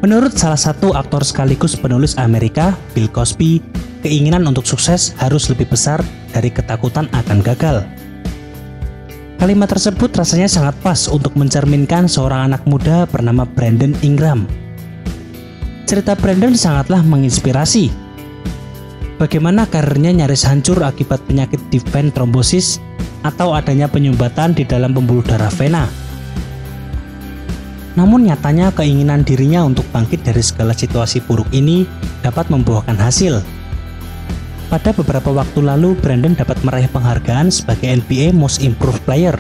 Menurut salah satu aktor sekaligus penulis Amerika, Bill Cosby, keinginan untuk sukses harus lebih besar dari ketakutan akan gagal. Kalimat tersebut rasanya sangat pas untuk mencerminkan seorang anak muda bernama Brandon Ingram. Cerita Brandon sangatlah menginspirasi. Bagaimana karirnya nyaris hancur akibat penyakit deep vein thrombosis atau adanya penyumbatan di dalam pembuluh darah vena. Namun nyatanya keinginan dirinya untuk bangkit dari segala situasi buruk ini dapat membuahkan hasil. Pada beberapa waktu lalu, Brandon dapat meraih penghargaan sebagai NBA Most Improved Player.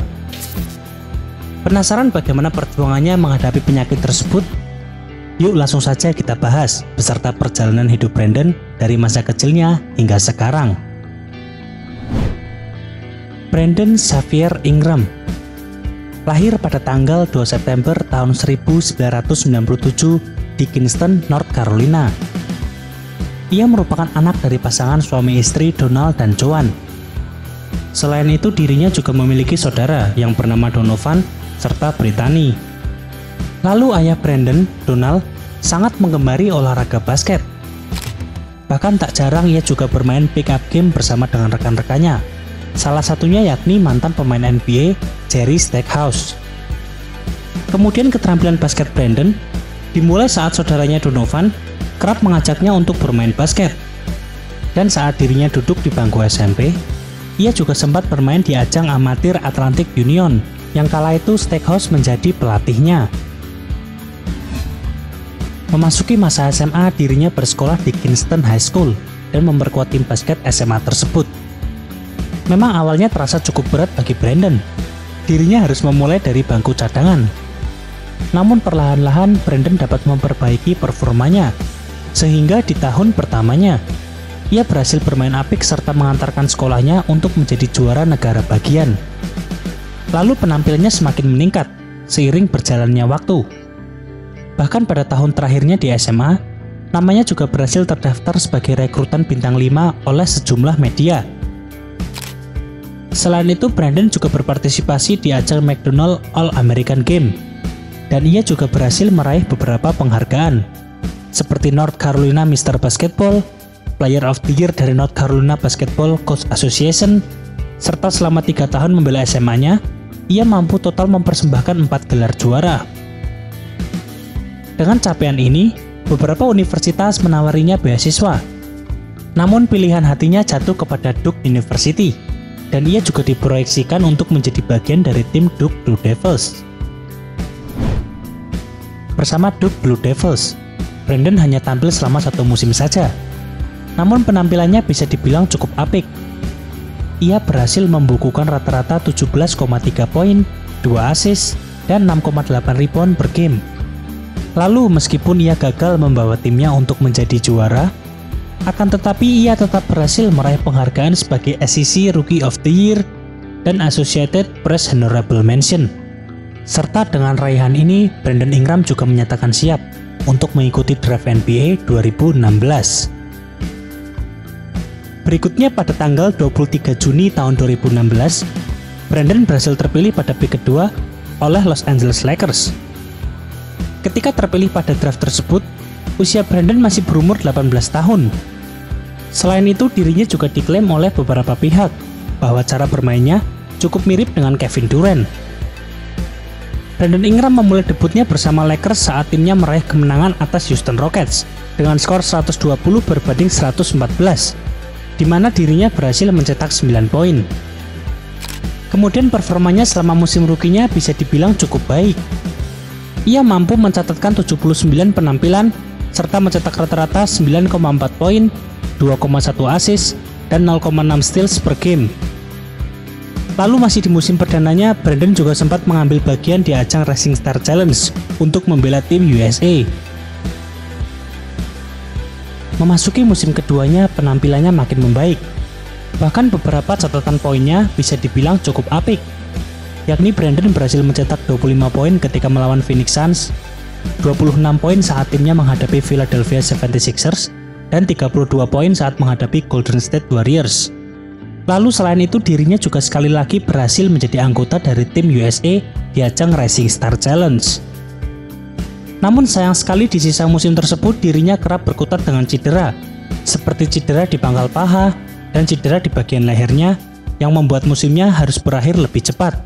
Penasaran bagaimana perjuangannya menghadapi penyakit tersebut? Yuk langsung saja kita bahas beserta perjalanan hidup Brandon dari masa kecilnya hingga sekarang. Brandon Xavier Ingram lahir pada tanggal 2 September tahun 1997 di Kinston, North Carolina. Ia merupakan anak dari pasangan suami istri Donald dan Joan. Selain itu, dirinya juga memiliki saudara yang bernama Donovan serta Brittany. Lalu ayah Brandon, Donald, sangat menggemari olahraga basket. Bahkan tak jarang ia juga bermain pick-up game bersama dengan rekan-rekannya. Salah satunya yakni mantan pemain NBA, Jerry Stackhouse. Kemudian keterampilan basket Brandon dimulai saat saudaranya Donovan kerap mengajaknya untuk bermain basket. Dan saat dirinya duduk di bangku SMP, ia juga sempat bermain di ajang amatir Atlantic Union, yang kala itu Stackhouse menjadi pelatihnya. Memasuki masa SMA, dirinya bersekolah di Kinston High School dan memperkuat tim basket SMA tersebut. Memang awalnya terasa cukup berat bagi Brandon. Dirinya harus memulai dari bangku cadangan. Namun perlahan-lahan Brandon dapat memperbaiki performanya, sehingga di tahun pertamanya, ia berhasil bermain apik serta mengantarkan sekolahnya untuk menjadi juara negara bagian. Lalu penampilannya semakin meningkat seiring berjalannya waktu. Bahkan pada tahun terakhirnya di SMA, namanya juga berhasil terdaftar sebagai rekrutan bintang 5 oleh sejumlah media. Selain itu, Brandon juga berpartisipasi di ajang McDonald All-American Game, dan ia juga berhasil meraih beberapa penghargaan, seperti North Carolina Mr. Basketball, Player of the Year dari North Carolina Basketball Coach Association, serta selama 3 tahun membela SMA-nya, ia mampu total mempersembahkan 4 gelar juara. Dengan capaian ini, beberapa universitas menawarinya beasiswa. Namun pilihan hatinya jatuh kepada Duke University, dan ia juga diproyeksikan untuk menjadi bagian dari tim Duke Blue Devils. Bersama Duke Blue Devils, Brandon hanya tampil selama 1 musim saja. Namun penampilannya bisa dibilang cukup apik. Ia berhasil membukukan rata-rata 17,3 poin, 2 assist, dan 6,8 rebound per game. Lalu meskipun ia gagal membawa timnya untuk menjadi juara, akan tetapi ia tetap berhasil meraih penghargaan sebagai SEC Rookie of the Year dan Associated Press Honorable Mention. Serta dengan raihan ini, Brandon Ingram juga menyatakan siap untuk mengikuti draft NBA 2016. Berikutnya pada tanggal 23 Juni tahun 2016, Brandon berhasil terpilih pada pick kedua oleh Los Angeles Lakers. Ketika terpilih pada draft tersebut, usia Brandon masih berumur 18 tahun. Selain itu, dirinya juga diklaim oleh beberapa pihak bahwa cara bermainnya cukup mirip dengan Kevin Durant. Brandon Ingram memulai debutnya bersama Lakers saat timnya meraih kemenangan atas Houston Rockets dengan skor 120 berbanding 114, di mana dirinya berhasil mencetak 9 poin. Kemudian performanya selama musim rukinya bisa dibilang cukup baik. Ia mampu mencatatkan 79 penampilan serta mencetak rata-rata 9,4 poin, 2,1 assist, dan 0,6 steals per game. Lalu masih di musim perdananya, Brandon juga sempat mengambil bagian di ajang Rising Star Challenge untuk membela tim USA. Memasuki musim keduanya, penampilannya makin membaik. Bahkan beberapa catatan poinnya bisa dibilang cukup apik, yakni Brandon berhasil mencetak 25 poin ketika melawan Phoenix Suns, 26 poin saat timnya menghadapi Philadelphia 76ers, dan 32 poin saat menghadapi Golden State Warriors. Lalu selain itu, dirinya juga sekali lagi berhasil menjadi anggota dari tim USA di ajang Rising Star Challenge. Namun sayang sekali di sisa musim tersebut dirinya kerap berkutat dengan cedera, seperti cedera di pangkal paha dan cedera di bagian lehernya yang membuat musimnya harus berakhir lebih cepat.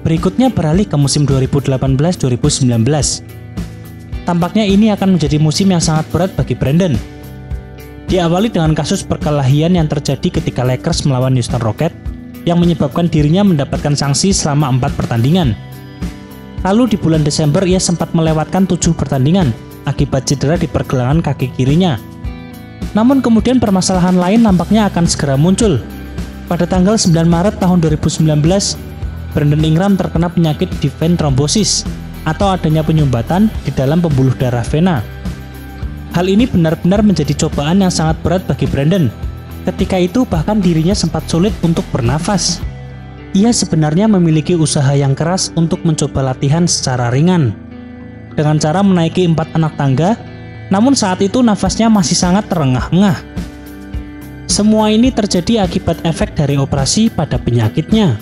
Berikutnya beralih ke musim 2018-2019. Tampaknya ini akan menjadi musim yang sangat berat bagi Brandon. Diawali dengan kasus perkelahian yang terjadi ketika Lakers melawan Houston Rockets yang menyebabkan dirinya mendapatkan sanksi selama 4 pertandingan. Lalu di bulan Desember ia sempat melewatkan 7 pertandingan akibat cedera di pergelangan kaki kirinya. Namun kemudian permasalahan lain nampaknya akan segera muncul. Pada tanggal 9 Maret tahun 2019, Brandon Ingram terkena penyakit vein thrombosis atau adanya penyumbatan di dalam pembuluh darah vena. Hal ini benar-benar menjadi cobaan yang sangat berat bagi Brandon. Ketika itu bahkan dirinya sempat sulit untuk bernafas. Ia sebenarnya memiliki usaha yang keras untuk mencoba latihan secara ringan dengan cara menaiki 4 anak tangga, namun saat itu nafasnya masih sangat terengah-engah. Semua ini terjadi akibat efek dari operasi pada penyakitnya.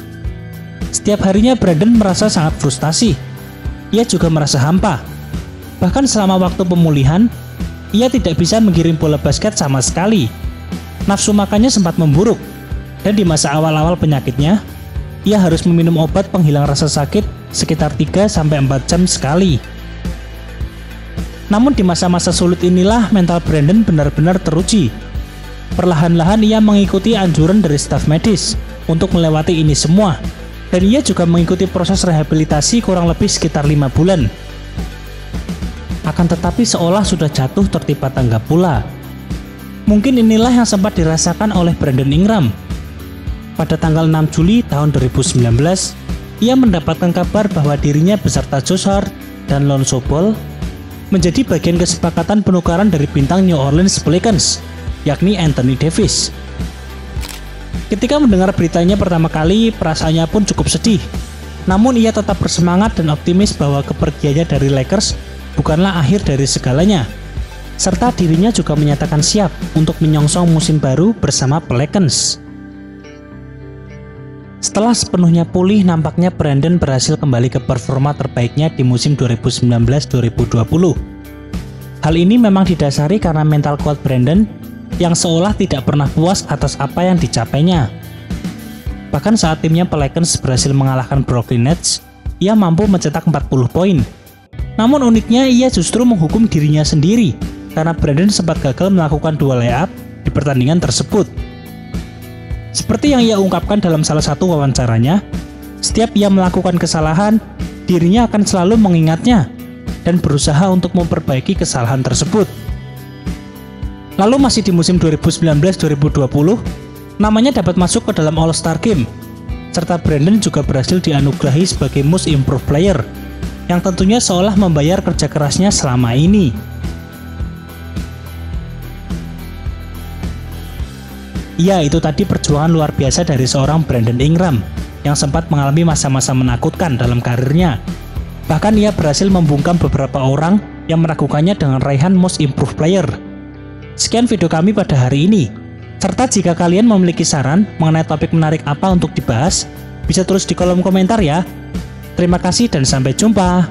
Setiap harinya Brandon merasa sangat frustasi. Ia juga merasa hampa. Bahkan selama waktu pemulihan, ia tidak bisa mengirim bola basket sama sekali. Nafsu makannya sempat memburuk, dan di masa awal-awal penyakitnya, ia harus meminum obat penghilang rasa sakit sekitar 3-4 jam sekali. Namun di masa-masa sulit inilah mental Brandon benar-benar teruji. Perlahan-lahan ia mengikuti anjuran dari staf medis untuk melewati ini semua, dan ia juga mengikuti proses rehabilitasi kurang lebih sekitar 5 bulan. Akan tetapi seolah sudah jatuh tertimpa tangga pula. Mungkin inilah yang sempat dirasakan oleh Brandon Ingram. Pada tanggal 6 Juli tahun 2019, ia mendapatkan kabar bahwa dirinya beserta Josh Hart dan Lonzo Ball menjadi bagian kesepakatan penukaran dari bintang New Orleans Pelicans, yakni Anthony Davis. Ketika mendengar beritanya pertama kali, perasaannya pun cukup sedih. Namun ia tetap bersemangat dan optimis bahwa kepergiannya dari Lakers bukanlah akhir dari segalanya. Serta dirinya juga menyatakan siap untuk menyongsong musim baru bersama Pelicans. Setelah sepenuhnya pulih, nampaknya Brandon berhasil kembali ke performa terbaiknya di musim 2019-2020. Hal ini memang didasari karena mental kuat Brandon yang seolah tidak pernah puas atas apa yang dicapainya. Bahkan saat timnya Pelicans berhasil mengalahkan Brooklyn Nets, ia mampu mencetak 40 poin. Namun uniknya ia justru menghukum dirinya sendiri karena Brandon sempat gagal melakukan 2 layup di pertandingan tersebut. Seperti yang ia ungkapkan dalam salah satu wawancaranya, setiap ia melakukan kesalahan, dirinya akan selalu mengingatnya dan berusaha untuk memperbaiki kesalahan tersebut. Lalu masih di musim 2019-2020, namanya dapat masuk ke dalam All-Star Game, serta Brandon juga berhasil dianugerahi sebagai Most Improved Player, yang tentunya seolah membayar kerja kerasnya selama ini. Ya, itu tadi perjuangan luar biasa dari seorang Brandon Ingram, yang sempat mengalami masa-masa menakutkan dalam karirnya. Bahkan ia berhasil membungkam beberapa orang yang meragukannya dengan raihan Most Improved Player. Sekian video kami pada hari ini. Serta jika kalian memiliki saran mengenai topik menarik apa untuk dibahas, bisa tulis di kolom komentar ya. Terima kasih dan sampai jumpa.